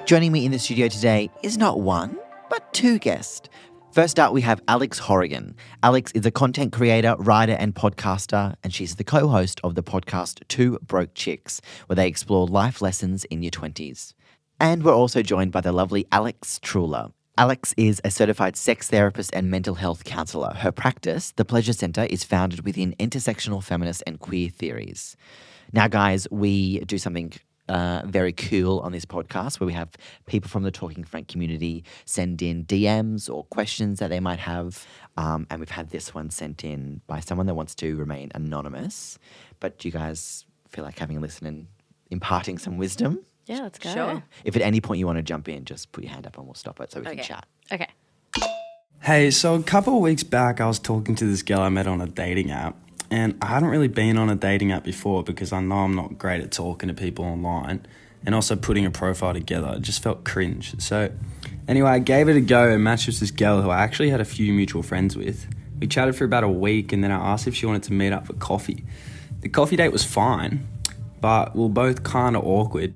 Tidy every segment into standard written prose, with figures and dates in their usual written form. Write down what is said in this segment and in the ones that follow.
Joining me in the studio today is not one, but two guests. First up, we have Alex Horrigan. Alex is a content creator, writer, and podcaster, and she's the co-host of the podcast Two Broke Chicks, where they explore life lessons in your 20s. And we're also joined by the lovely Alex Truller. Alex is a certified sex therapist and mental health counsellor. Her practice, The Pleasure Centre, is founded within intersectional feminist and queer theories. Now, guys, we do something very cool on this podcast where we have people from the Talking Frank community send in DMs or questions that they might have. And we've had this one sent in by someone that wants to remain anonymous. But do you guys feel like having a listen and imparting some wisdom? Yeah, let's go. Sure. If at any point you want to jump in, just put your hand up and we'll stop it so we can Okay. chat. Okay. Hey, so a couple of weeks back, I was talking to this girl I met on a dating app, and I hadn't really been on a dating app before because I know I'm not great at talking to people online and also putting a profile together. It just felt cringe. So anyway, I gave it a go and matched with this girl who I actually had a few mutual friends with. We chatted for about a week, and then I asked if she wanted to meet up for coffee. The coffee date was fine, but we were both kind of awkward.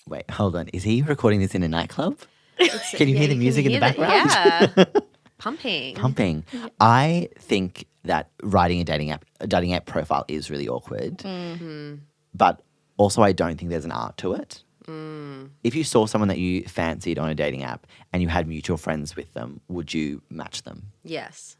Wait, hold on. Is he recording this in a nightclub? Can you hear the can music in the hear that. background? Yeah. Pumping. Pumping. I think that writing a dating app profile is really awkward. But also I don't think there's an art to it. If you saw someone that you fancied on a dating app and you had mutual friends with them, would you match them? Yes.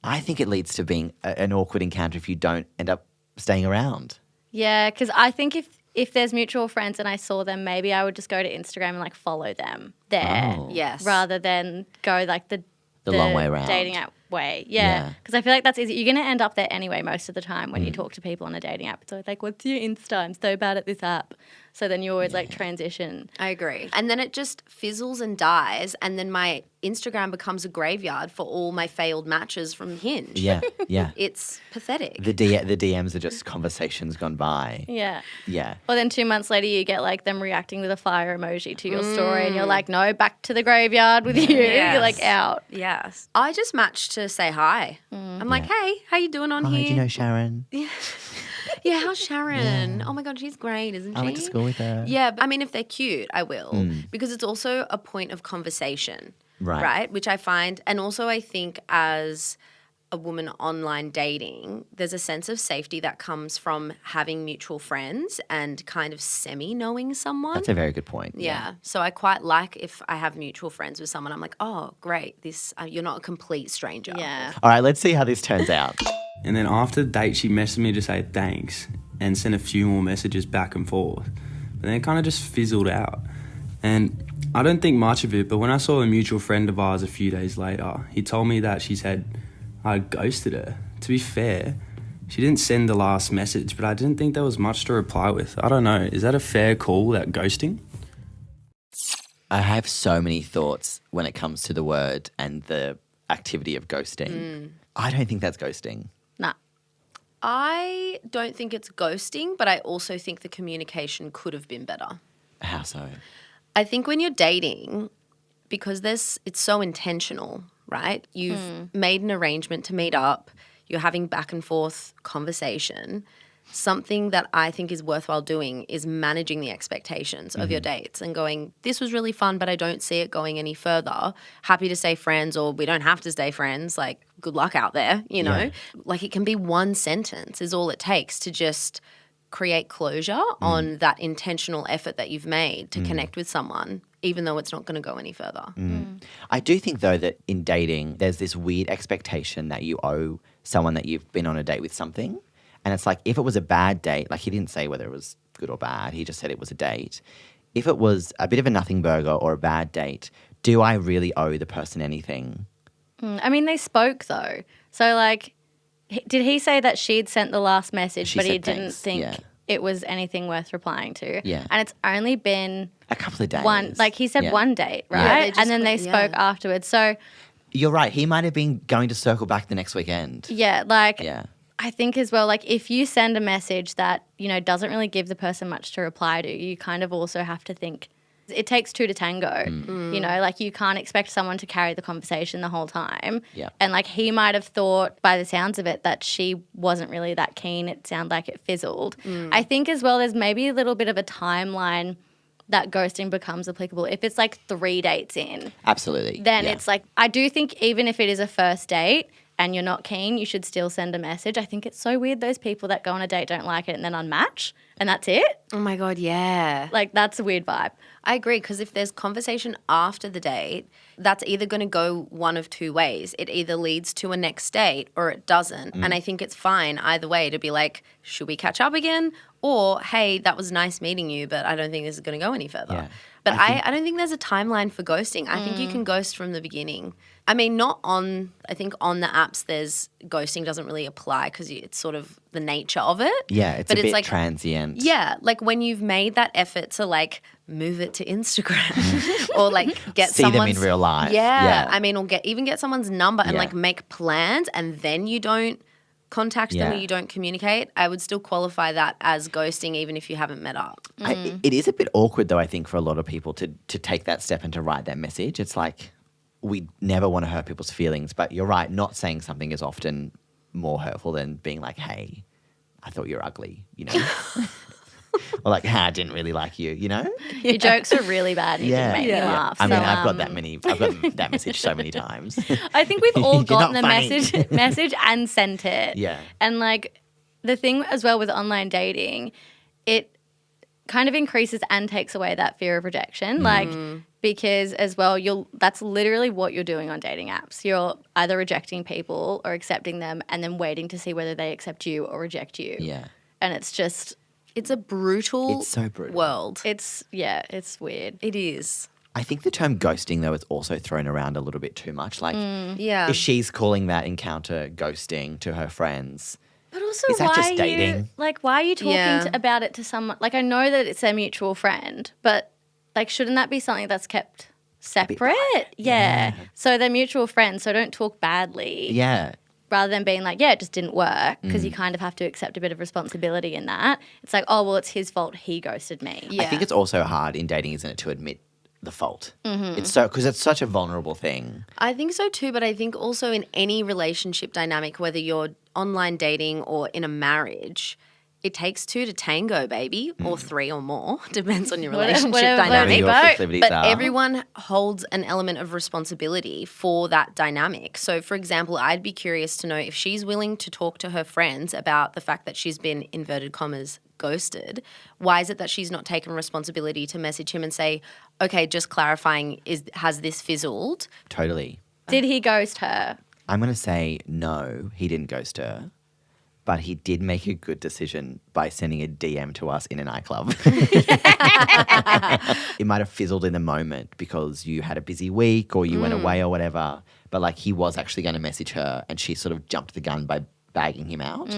I think it leads to being an awkward encounter if you don't end up staying around. Yeah, because I think if there's mutual friends and I saw them, maybe I would just go to Instagram and like follow them there. Oh. Yes. Rather than go like the long way around. dating app way. Yeah. Yeah. Because I feel like that's easy. You're going to end up there anyway most of the time when you talk to people on a dating app. It's always like, what's your Insta? I'm so bad at this app. So then you always like transition. I agree. And then it just fizzles and dies, and then my Instagram becomes a graveyard for all my failed matches from Hinge. Yeah, yeah. It's pathetic. The DMs are just conversations gone by. Yeah. Yeah. Or then 2 months later you get like them reacting with a fire emoji to your story and you're like, no, back to the graveyard with you. Yes. You're like out. Yes. I just matched to say hi. I'm like, hey, how you doing on Hi, here? do you know Sharon? Yeah, how's Sharon? Oh my God, she's great, isn't she? I went to school with her. Yeah, but I mean, if they're cute, I will, because it's also a point of conversation, Right. Which I find, and also I think as a woman online dating, there's a sense of safety that comes from having mutual friends and kind of semi-knowing someone. That's a very good point. Yeah. So I quite like if I have mutual friends with someone, I'm like, oh, great, this you're not a complete stranger. Yeah. All right, let's see how this turns out. And then after the date, she messaged me to say thanks and sent a few more messages back and forth. But then it kind of just fizzled out. And I don't think much of it, but when I saw a mutual friend of ours a few days later, he told me that she said I ghosted her. To be fair, she didn't send the last message, but I didn't think there was much to reply with. I don't know. Is that a fair call, that ghosting? I have so many thoughts when it comes to the word and the activity of ghosting. I don't think that's ghosting. Nah. I don't think it's ghosting, but I also think the communication could have been better. How so? I think when you're dating, because it's so intentional, right? You've made an arrangement to meet up, you're having back and forth conversation. Something that I think is worthwhile doing is managing the expectations of your dates and going, this was really fun, but I don't see it going any further. Happy to stay friends, or we don't have to stay friends. Like, good luck out there, you know? Yeah. Like, it can be one sentence is all it takes to just create closure on that intentional effort that you've made to connect with someone, even though it's not going to go any further. I do think, though, that in dating, there's this weird expectation that you owe someone that you've been on a date with something. And it's like, if it was a bad date, like he didn't say whether it was good or bad, he just said it was a date. If it was a bit of a nothing burger or a bad date, do I really owe the person anything? I mean, they spoke though. So like, did he say that she'd sent the last message, She but he said didn't thanks, think yeah. it was anything worth replying to? Yeah. And it's only been A couple of days. one, like he said Yeah. one date, Yeah. right? they just And then they went- spoke yeah. afterwards. So You're right. He might have been going to circle back the next weekend. yeah, like Yeah. I think as well, like if you send a message that, you know, doesn't really give the person much to reply to, you kind of also have to think it takes two to tango. You know, like you can't expect someone to carry the conversation the whole time. Yeah. And like he might have thought by the sounds of it that she wasn't really that keen. It sounded like it fizzled. I think as well there's maybe a little bit of a timeline that ghosting becomes applicable. If it's like 3 dates in, Absolutely. then Yeah. it's like, I do think even if it is a first date and you're not keen, you should still send a message. I think it's so weird those people that go on a date, don't like it, and then unmatch, and that's it. Oh my God, yeah. Like, that's a weird vibe. I agree, because if there's conversation after the date, that's either going to go one of two ways. It either leads to a next date or it doesn't. And I think it's fine either way to be like, should we catch up again? Or, hey, that was nice meeting you, but I don't think this is going to go any further. Yeah. But I don't think there's a timeline for ghosting. I think you can ghost from the beginning. I mean, I think on the apps, there's ghosting doesn't really apply because it's sort of the nature of it. Yeah, it's But a bit like, transient. yeah, like when you've made that effort to like move it to Instagram or like get See them in someone's real life. Yeah, Yeah. I mean, or even get someone's number and Yeah. like make plans, and then you don't contact them or Yeah. you don't communicate. I would still qualify that as ghosting, even if you haven't met up. It is a bit awkward, though, I think, for a lot of people to take that step and to write that message. It's like we never want to hurt people's feelings, but you're right, not saying something is often more hurtful than being like, hey, I thought you were ugly, you know? Or like, I didn't really like you, you know? Your jokes were really bad and you didn't make me laugh. I mean, So, I've got that message so many times. I think we've all You're gotten not the funny. message and sent it. Yeah. And like the thing as well with online dating, it kind of increases and takes away that fear of rejection. Like because as well that's literally what you're doing on dating apps. You're either rejecting people or accepting them and then waiting to see whether they accept you or reject you. Yeah. And it's just It's a brutal, It's so brutal. world. it's weird. It is. I think the term ghosting, though, is also thrown around a little bit too much. Like, Yeah. if she's calling that encounter ghosting to her friends, But also, Is that why just are you dating? like? Why are you talking Yeah. about it to someone? Like, I know that it's their mutual friend, but like, shouldn't that be something that's kept separate? Yeah. So they're mutual friends, so don't talk badly. yeah, Rather than being like, yeah, it just didn't work, because you kind of have to accept a bit of responsibility in that. It's like, oh well, it's his fault. He ghosted me. Yeah. I think it's also hard in dating, isn't it, to admit the fault? It's so because it's such a vulnerable thing. I think so too, but I think also in any relationship dynamic, whether you're online dating or in a marriage, it takes 2 to tango, baby, or 3 or more. Depends on your relationship whatever dynamic. your proclivities But are. everyone holds an element of responsibility for that dynamic. So, for example, I'd be curious to know if she's willing to talk to her friends about the fact that she's been, inverted commas, ghosted. Why is it that she's not taken responsibility to message him and say, okay, just clarifying, has this fizzled? Totally. Did he ghost her? I'm going to say no, he didn't ghost her, but he did make a good decision by sending a DM to us in a nightclub. It might have fizzled in the moment because you had a busy week or you went away or whatever, but like he was actually going to message her and she sort of jumped the gun by bagging him out.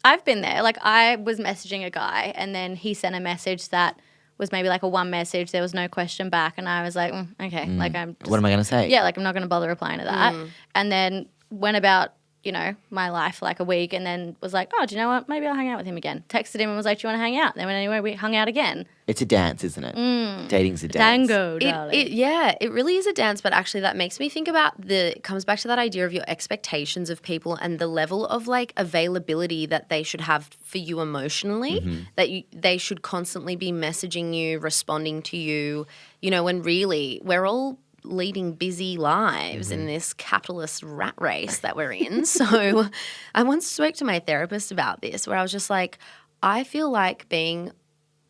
I've been there. Like, I was messaging a guy and then he sent a message that was maybe like a one message. There was no question back. And I was like, okay, like I'm just, What am I going to say? yeah, like I'm not going to bother replying to that. And then went about, you know, my life like a week and then was like, oh, do you know what? Maybe I'll hang out with him again. Texted him and was like, do you want to hang out? Then went anyway, we hung out again. It's a dance, isn't it? Dating's a dance. Tango, darling. It really is a dance, but actually that makes me think about it comes back to that idea of your expectations of people and the level of like availability that they should have for you emotionally, that they should constantly be messaging you, responding to you, you know, when really we're all leading busy lives in this capitalist rat race that we're in. So I once spoke to my therapist about this where I was just like, I feel like being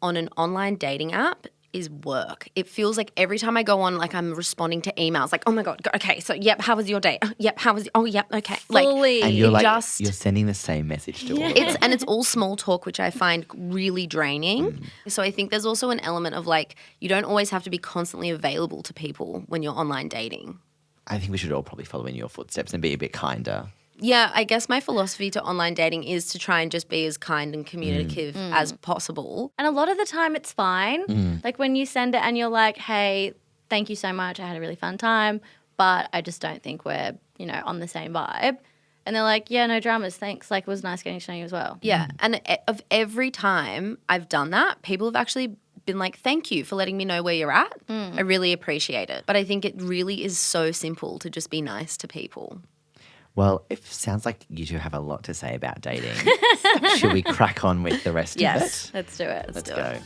on an online dating app is work. It feels like every time I go on, like I'm responding to emails, like, oh my God, okay, so yep, how was your day? Yep, how was, oh yep, okay. Fully. And you're it like, just- you're sending the same message to all of them. It's all small talk, which I find really draining. So I think there's also an element of like, you don't always have to be constantly available to people when you're online dating. I think we should all probably follow in your footsteps and be a bit kinder. Yeah, I guess my philosophy to online dating is to try and just be as kind and communicative as possible. And a lot of the time it's fine. Like when you send it and you're like, hey, thank you so much. I had a really fun time, but I just don't think we're, you know, on the same vibe. And they're like, yeah, no dramas. Thanks. Like, it was nice getting to know you as well. Yeah, and of every time I've done that, people have actually been like, thank you for letting me know where you're at. I really appreciate it. But I think it really is so simple to just be nice to people. Well, it sounds like you two have a lot to say about dating. Should we crack on with the rest of it? Let's do it. Let's go.